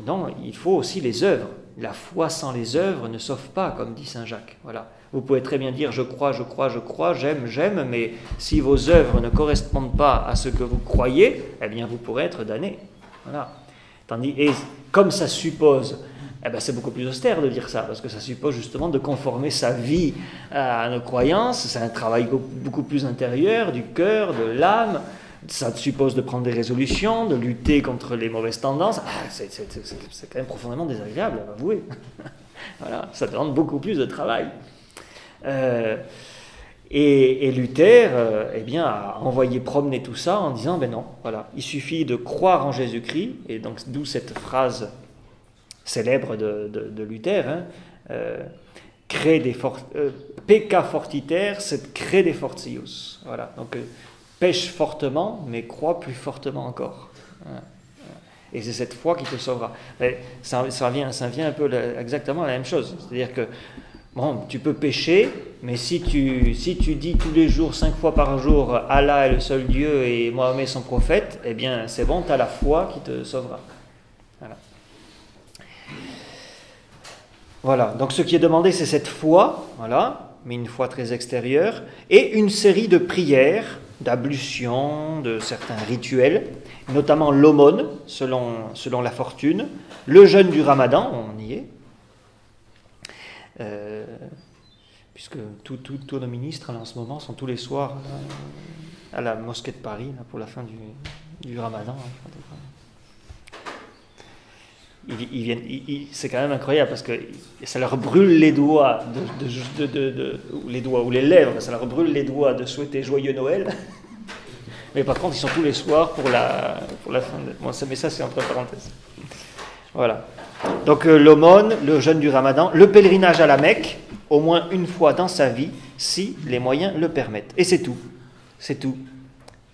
non, il faut aussi les œuvres. La foi sans les œuvres ne sauve pas, comme dit saint Jacques. Voilà. Vous pouvez très bien dire je crois, j'aime, mais si vos œuvres ne correspondent pas à ce que vous croyez, eh bien vous pourrez être damné. Voilà. Et comme ça suppose... c'est beaucoup plus austère de dire ça, parce que ça suppose justement de conformer sa vie à nos croyances. C'est un travail beaucoup plus intérieur, du cœur, de l'âme. Ça suppose de prendre des résolutions, de lutter contre les mauvaises tendances. C'est quand même profondément désagréable, à avouer. Voilà, ça demande beaucoup plus de travail. Et Luther a envoyé promener tout ça en disant, non, voilà, il suffit de croire en Jésus-Christ, et donc d'où cette phrase célèbre de Luther, pecca fortiter, sed crede fortius. Voilà, donc pêche fortement, mais crois plus fortement encore. Voilà. Et c'est cette foi qui te sauvera. Mais ça vient un peu exactement la même chose. C'est-à-dire que tu peux pécher, mais si tu dis tous les jours, 5 fois par jour, Allah est le seul Dieu et Mohammed son prophète, eh bien c'est bon, tu as la foi qui te sauvera. Voilà, donc ce qui est demandé, c'est cette foi, voilà, mais une foi très extérieure, et une série de prières, d'ablutions, de certains rituels, notamment l'aumône, selon la fortune, le jeûne du Ramadan, on y est, puisque tous nos ministres là, en ce moment sont tous les soirs à la mosquée de Paris là, pour la fin du Ramadan. Ils viennent, c'est quand même incroyable parce que ça leur brûle les doigts, les doigts ou les lèvres, ça leur brûle les doigts de souhaiter joyeux Noël. Mais par contre, ils sont tous les soirs pour la fin de... Bon, mais ça, c'est entre parenthèses. Voilà. Donc, l'aumône, le jeûne du Ramadan, le pèlerinage à la Mecque, au moins une fois dans sa vie, si les moyens le permettent. Et c'est tout. C'est tout.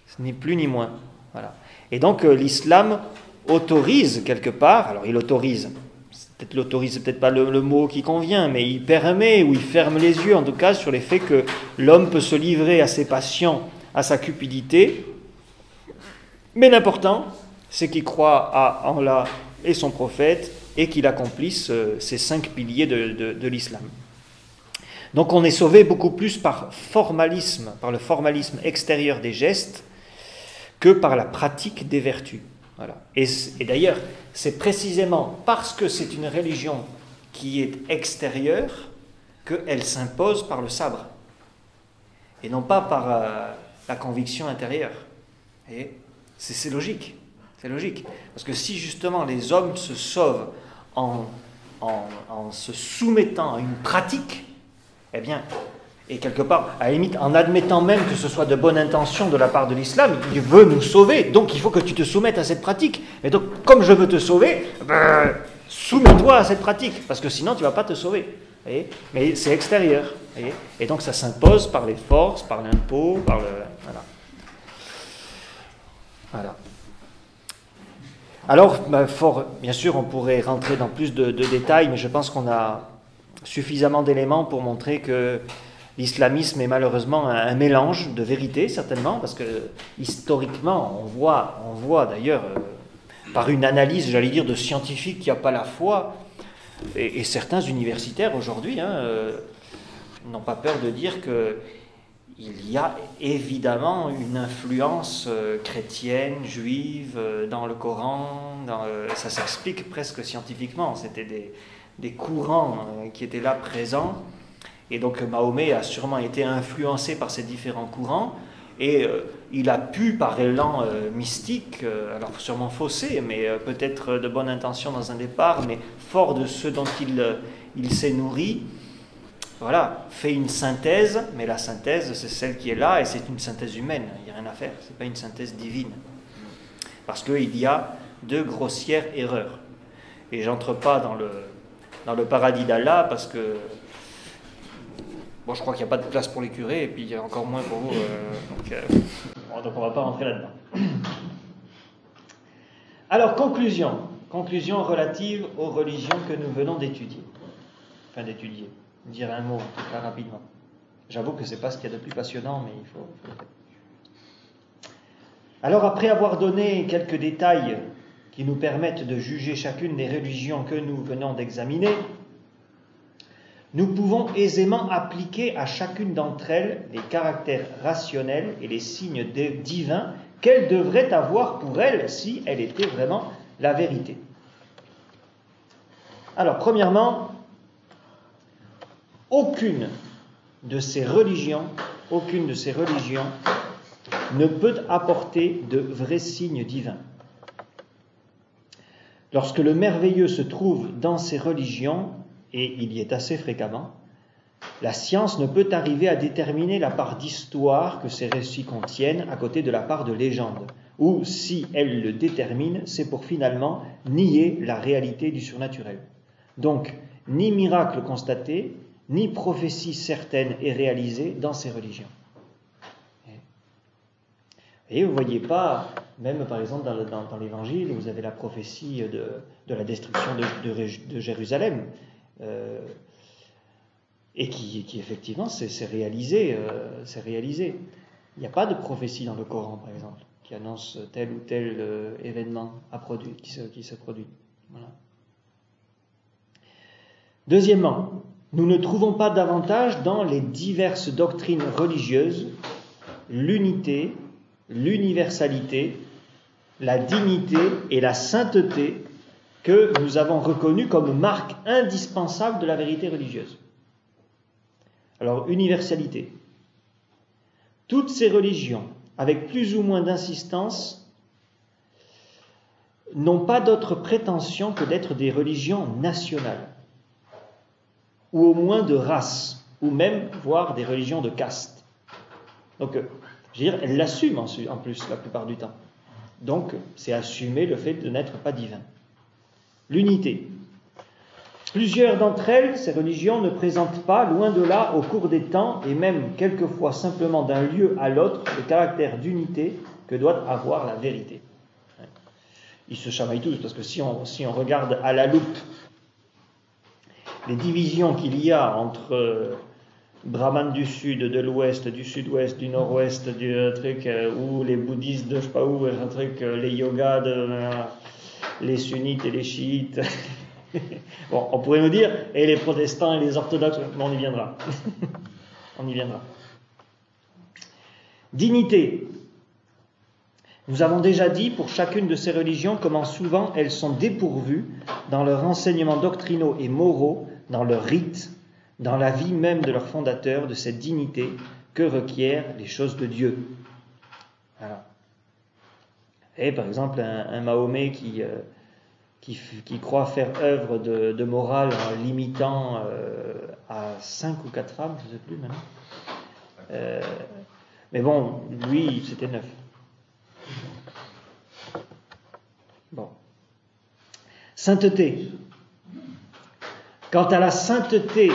Ce n'est plus ni moins. Voilà. Et donc, l'islam autorise quelque part, alors il autorise, c'est peut-être pas le mot qui convient, mais il permet ou il ferme les yeux en tout cas sur les faits que l'homme peut se livrer à ses passions, à sa cupidité, mais l'important c'est qu'il croit en Allah et son prophète et qu'il accomplisse ces 5 piliers de l'islam. Donc on est sauvé beaucoup plus par le formalisme extérieur des gestes que par la pratique des vertus. Voilà. Et d'ailleurs, c'est précisément parce que c'est une religion qui est extérieure qu'elle s'impose par le sabre, et non pas par la conviction intérieure. Et c'est logique. C'est logique. Parce que si justement les hommes se sauvent en se soumettant à une pratique, eh bien, et quelque part, à la limite, en admettant même que ce soit de bonne intention de la part de l'islam, il veut nous sauver, donc il faut que tu te soumettes à cette pratique. Et donc, comme je veux te sauver, soumets-toi à cette pratique, parce que sinon tu ne vas pas te sauver. Voyez, mais c'est extérieur. Voyez, et donc ça s'impose par les forces, par l'impôt, par le... Voilà. Alors, bien sûr, on pourrait rentrer dans plus de détails, mais je pense qu'on a suffisamment d'éléments pour montrer que l'islamisme est malheureusement un mélange de vérités, certainement, parce que historiquement, on voit d'ailleurs, par une analyse, j'allais dire, de scientifiques qui n'ont pas la foi, et certains universitaires aujourd'hui n'ont pas peur de dire qu'il y a évidemment une influence chrétienne, juive, dans le Coran, ça s'explique presque scientifiquement, c'était des courants qui étaient là présents. Et donc Mahomet a sûrement été influencé par ces différents courants, et il a pu, par élan mystique, alors sûrement faussé, mais peut-être de bonne intention dans un départ, mais fort de ce dont il s'est nourri, voilà, fait une synthèse, mais la synthèse c'est celle qui est là, et c'est une synthèse humaine, il n'y a rien à faire, c'est pas une synthèse divine. Parce qu'il y a de grossières erreurs. Et j'entre pas dans le paradis d'Allah, parce que bon, je crois qu'il n'y a pas de place pour les curés, et puis il y a encore moins pour vous. Donc on ne va pas rentrer là-dedans. Alors, conclusion relative aux religions que nous venons d'étudier. Enfin, dire un mot, en tout cas, rapidement. J'avoue que ce n'est pas ce qu'il y a de plus passionnant, mais il faut le faire. Alors, après avoir donné quelques détails qui nous permettent de juger chacune des religions que nous venons d'examiner, nous pouvons aisément appliquer à chacune d'entre elles les caractères rationnels et les signes divins qu'elle devrait avoir pour elle si elle était vraiment la vérité. Alors, premièrement, aucune de ces religions ne peut apporter de vrais signes divins. Lorsque le merveilleux se trouve dans ces religions, et il y est assez fréquemment, la science ne peut arriver à déterminer la part d'histoire que ces récits contiennent à côté de la part de légende, ou si elle le détermine, c'est pour finalement nier la réalité du surnaturel. Donc, ni miracle constaté, ni prophétie certaine et réalisée dans ces religions. Et vous ne voyez pas, même par exemple dans l'Évangile, vous avez la prophétie de la destruction de Jérusalem, et qui effectivement s'est réalisé. Il n'y a pas de prophétie dans le Coran, par exemple, qui annonce tel ou tel événement qui se produit. Voilà. Deuxièmement, nous ne trouvons pas davantage dans les diverses doctrines religieuses l'unité, l'universalité, la dignité et la sainteté que nous avons reconnues comme marque indispensable de la vérité religieuse. Alors, universalité. Toutes ces religions, avec plus ou moins d'insistance, n'ont pas d'autre prétention que d'être des religions nationales, ou au moins de race, ou même, voire des religions de caste. Donc, je veux dire, elles l'assument en plus la plupart du temps. Donc, c'est assumer le fait de n'être pas divin. L'unité. Plusieurs d'entre elles, ces religions, ne présentent pas, loin de là, au cours des temps, et même quelquefois simplement d'un lieu à l'autre, le caractère d'unité que doit avoir la vérité. Ils se chamaillent tous, parce que si on regarde à la loupe les divisions qu'il y a entre Brahman du sud, de l'ouest, du sud-ouest, du nord-ouest, du truc, ou les bouddhistes de je sais pas où, un truc, les yogas, les sunnites et les chiites. Bon, on pourrait nous dire, et les protestants et les orthodoxes, mais on y viendra. On y viendra. Dignité. Nous avons déjà dit pour chacune de ces religions comment souvent elles sont dépourvues dans leurs enseignements doctrinaux et moraux, dans leurs rites, dans la vie même de leurs fondateurs, de cette dignité que requièrent les choses de Dieu. Voilà. Et par exemple, un Mahomet qui croit faire œuvre de morale en limitant à 5 ou 4 femmes, je ne sais plus maintenant. Mais bon, lui, c'était 9. Bon. Sainteté. Quant à la sainteté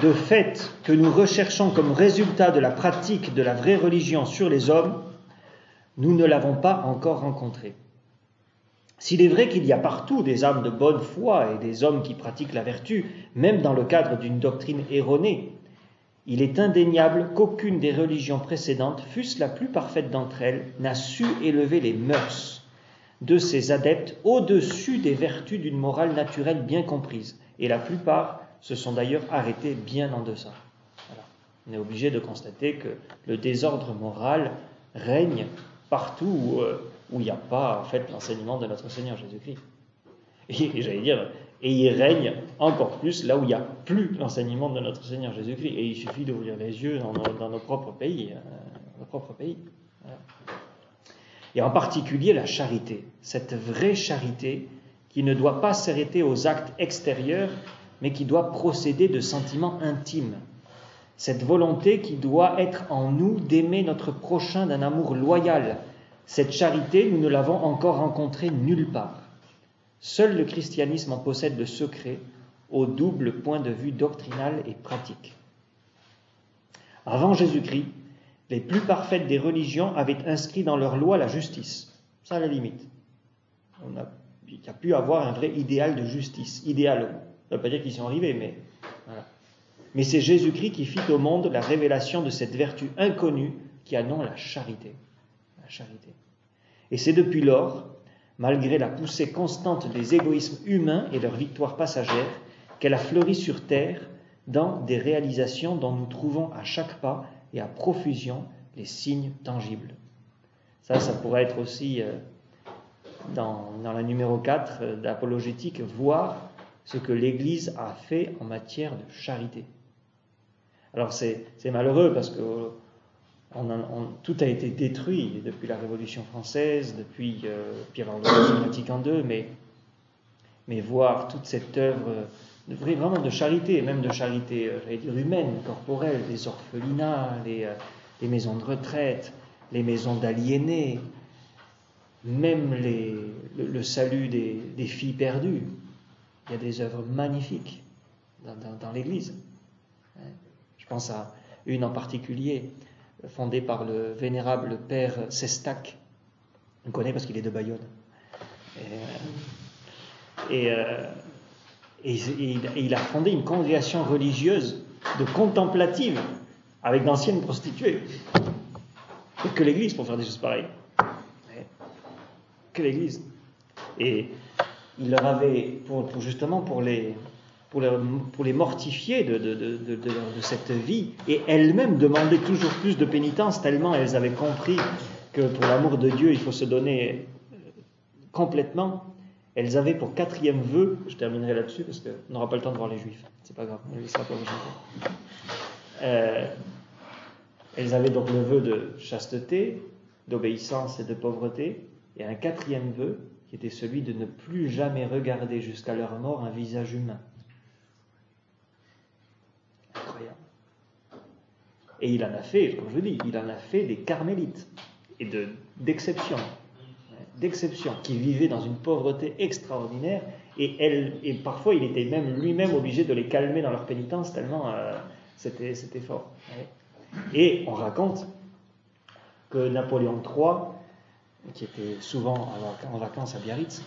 de fait que nous recherchons comme résultat de la pratique de la vraie religion sur les hommes, nous ne l'avons pas encore rencontrée. S'il est vrai qu'il y a partout des âmes de bonne foi et des hommes qui pratiquent la vertu, même dans le cadre d'une doctrine erronée, il est indéniable qu'aucune des religions précédentes, fût-ce la plus parfaite d'entre elles, n'a su élever les mœurs de ses adeptes au-dessus des vertus d'une morale naturelle bien comprise. Et la plupart se sont d'ailleurs arrêtés bien en deçà. Voilà. On est obligé de constater que le désordre moral règne partout où il n'y a pas en fait l'enseignement de notre Seigneur Jésus-Christ. Et j'allais dire, et il règne encore plus là où il n'y a plus l'enseignement de notre Seigneur Jésus-Christ. Et il suffit d'ouvrir les yeux dans nos propres pays. Voilà. Et en particulier la charité, cette vraie charité qui ne doit pas s'arrêter aux actes extérieurs, mais qui doit procéder de sentiments intimes. Cette volonté qui doit être en nous d'aimer notre prochain d'un amour loyal. Cette charité, nous ne l'avons encore rencontrée nulle part. Seul le christianisme en possède le secret au double point de vue doctrinal et pratique. Avant Jésus-Christ, les plus parfaites des religions avaient inscrit dans leur loi la justice. Ça, à la limite. Il y a pu avoir un vrai idéal de justice. Idéal, ça ne veut pas dire qu'ils sont arrivés, mais voilà. Mais c'est Jésus-Christ qui fit au monde la révélation de cette vertu inconnue qui a nom la charité. La charité. Et c'est depuis lors, malgré la poussée constante des égoïsmes humains et leur victoire passagère, qu'elle a fleuri sur terre dans des réalisations dont nous trouvons à chaque pas et à profusion les signes tangibles. Ça pourrait être aussi dans la numéro 4 d'apologétique, voir ce que l'Église a fait en matière de charité. Alors c'est malheureux parce que tout a été détruit depuis la Révolution française, depuis le Vatican II, mais voir toute cette œuvre vraiment de charité, même de charité, j'allais dire humaine, corporelle, les orphelinats, les maisons de retraite, les maisons d'aliénés, même le salut des filles perdues. Il y a des œuvres magnifiques dans l'Église. Je pense à une en particulier, fondée par le vénérable père Sestac. On le connaît parce qu'il est de Bayonne. Et il a fondé une congrégation religieuse de contemplatives avec d'anciennes prostituées. Que l'Église pour faire des choses pareilles. Que l'Église. Et il leur avait, pour les mortifier de cette vie, et elles-mêmes demandaient toujours plus de pénitence, tellement elles avaient compris que pour l'amour de Dieu, il faut se donner complètement. Elles avaient pour 4e vœu, je terminerai là-dessus parce qu'on n'aura pas le temps de voir les Juifs, c'est pas grave, on ne laissera pas aux Juifs. Elles avaient donc le vœu de chasteté, d'obéissance et de pauvreté, et un quatrième vœu, qui était celui de ne plus jamais regarder jusqu'à leur mort un visage humain. Incroyable. Et il en a fait, comme je vous dis, il en a fait des carmélites, et d'exception, qui vivaient dans une pauvreté extraordinaire, et parfois il était même lui-même obligé de les calmer dans leur pénitence, tellement c'était fort. Et on raconte que Napoléon III, qui était souvent en vacances à Biarritz,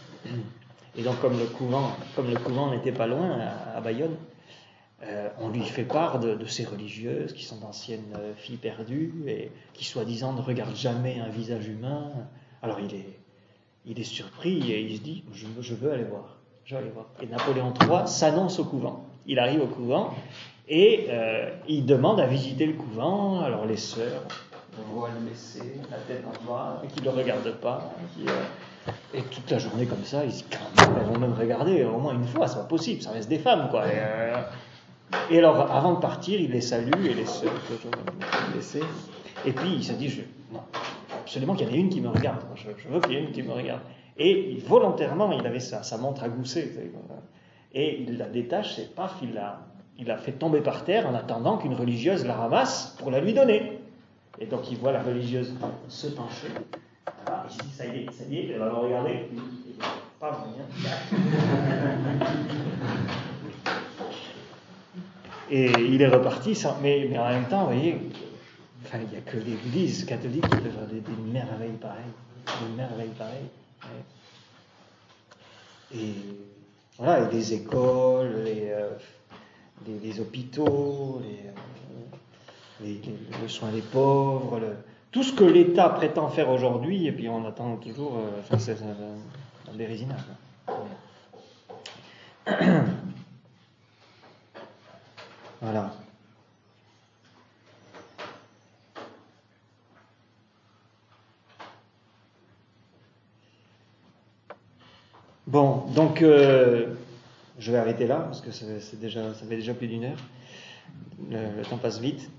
et donc comme le couvent n'était pas loin, à Bayonne, on lui fait part de ces religieuses qui sont d'anciennes filles perdues et qui soi-disant ne regardent jamais un visage humain. Alors il est surpris et il se dit je veux aller voir. Et Napoléon III s'annonce au couvent. Il arrive au couvent et il demande à visiter le couvent. Alors les sœurs, on voit le baisser, la tête en bas, et qui ne le regardent pas. Et toute la journée comme ça, ils se disent quand même, elles vont même regarder au moins une fois, c'est pas possible, ça reste des femmes quoi. Et alors avant de partir, il les salue et les sœurs toujours baissées. Et puis il se dit non, absolument qu'il y en ait une qui me regarde. Je veux qu'il y ait une qui me regarde. Et volontairement, il avait sa montre à gousset. Et il la détache et paf, il la fait tomber par terre en attendant qu'une religieuse la ramasse pour la lui donner. Et donc il voit la religieuse se pencher. Ah, il se dit ça y est, elle va me regarder. Pas bien. Et il est reparti, mais en même temps, vous voyez, il n'y a que l'Église catholique qui peut faire des merveilles pareilles. Et voilà, et des écoles, les hôpitaux, le soin des pauvres, tout ce que l'État prétend faire aujourd'hui, et puis on attend toujours, c'est un bérésinage. Voilà. Bon, donc je vais arrêter là parce que ça fait déjà plus d'une heure. Le temps passe vite.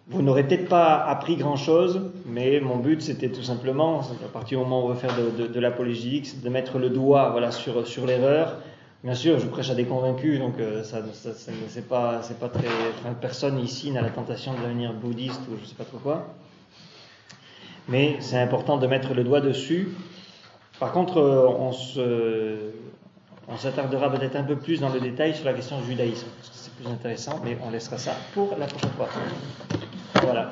Vous n'aurez peut-être pas appris grand-chose, mais mon but c'était tout simplement, à partir du moment où on veut faire de l'apologétique, de mettre le doigt sur l'erreur. Bien sûr, je prêche à des convaincus, donc c'est pas très. Enfin, personne ici n'a la tentation de devenir bouddhiste ou je sais pas trop quoi. Mais c'est important de mettre le doigt dessus. Par contre, on s'attardera peut-être un peu plus dans le détail sur la question du judaïsme, parce que c'est plus intéressant, mais on laissera ça pour la prochaine fois. Voilà.